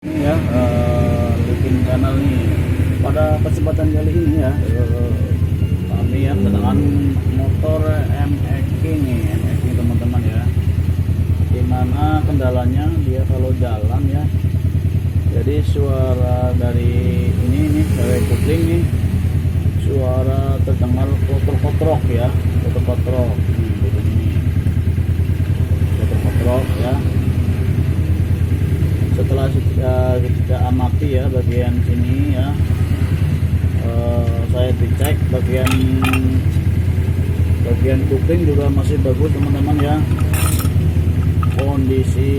Ini ya, bikin channel nih. Pada kesempatan kali ini ya, kami ya kedatangan motor MX nih, MX nih teman-teman ya. Dimana kendalanya dia kalau jalan ya, jadi suara dari ini nih dari kupling nih, suara terdengar kotrok-kotrok ya, kotrok-kotrok ini, kotrok-kotrok ya. Setelah kita amati ya bagian sini ya, saya dicek bagian kupling juga masih bagus teman-teman ya. Kondisi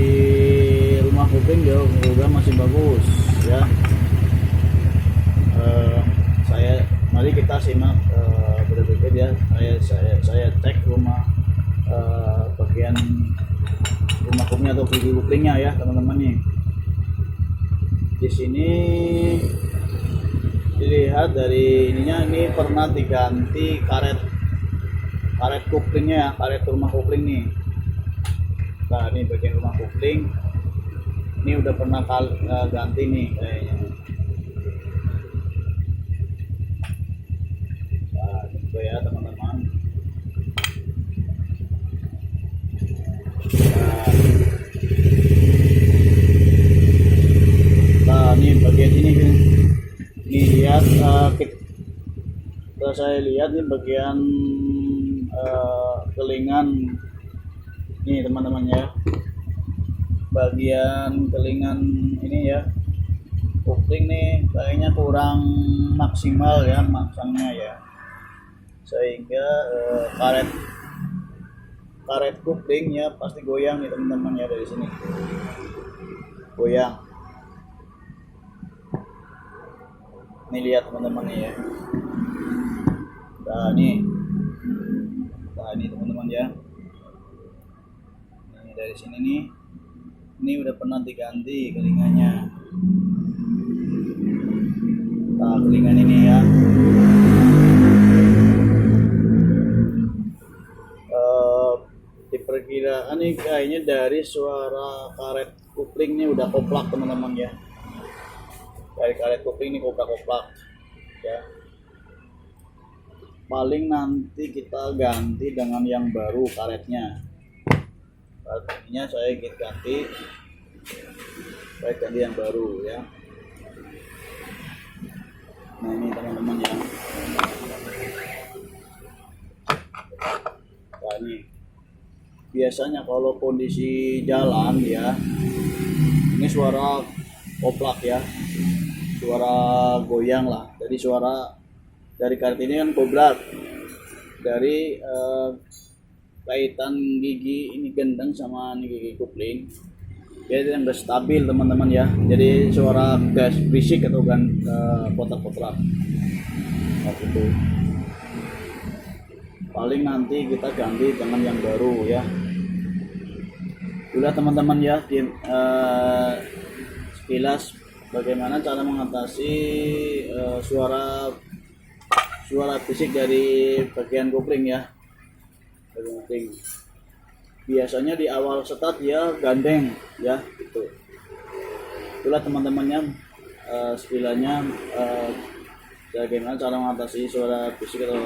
rumah kupling juga masih bagus ya. Mari kita simak berikut ya. Saya cek rumah bagian rumah kuplingnya atau kuplingnya ya teman-teman nih. Di sini dilihat dari ininya, ini pernah diganti karet kuplingnya ya, karet rumah kupling nih. Nah ini bagian rumah kupling ini udah pernah ganti nih kayaknya. Nah gitu ya teman-teman. Nah ini bagian ini nih, lihat saya lihat nih bagian kelingan nih teman-teman ya, bagian kelingan ini ya kupling nih kayaknya kurang maksimal ya masangnya ya, sehingga karet kuplingnya pasti goyang nih teman-teman ya. Dari sini goyang. Ini lihat teman-teman nih ya. Nah ini teman-teman ya. Ini dari sini nih. Ini udah pernah diganti kelinganya. Nah, kelingan ini ya. Diperkirakan nih kayaknya dari suara karet kupling ini udah koplak teman-teman ya. Dari karet kupling ini koplak-koplak ya. Paling nanti kita ganti dengan yang baru karetnya. Karetnya saya ganti yang baru ya. Nah ini teman-teman ya. Nah ini biasanya kalau kondisi jalan ya, ini suara koplak ya, suara goyang lah. Jadi suara dari karet ini kan koblak dari kaitan gigi ini gendang sama ini gigi kupling, jadi yang udah stabil teman-teman ya. Jadi suara gas berisik atau kan kotak-kotak gitu. Paling nanti kita ganti dengan yang baru ya. Udah teman-teman ya, sekilas bagaimana cara mengatasi suara fisik dari bagian kopling ya. Bagian biasanya di awal start ya gandeng ya gitu. Itulah teman-temannya sekilanya bagaimana cara mengatasi suara fisik atau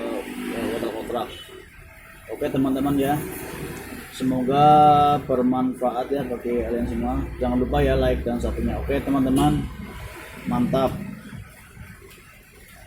kotak-kotak. Oke teman-teman ya, semoga bermanfaat ya bagi kalian semua. Jangan lupa ya like dan subscribe-nya. Oke teman-teman, mantap.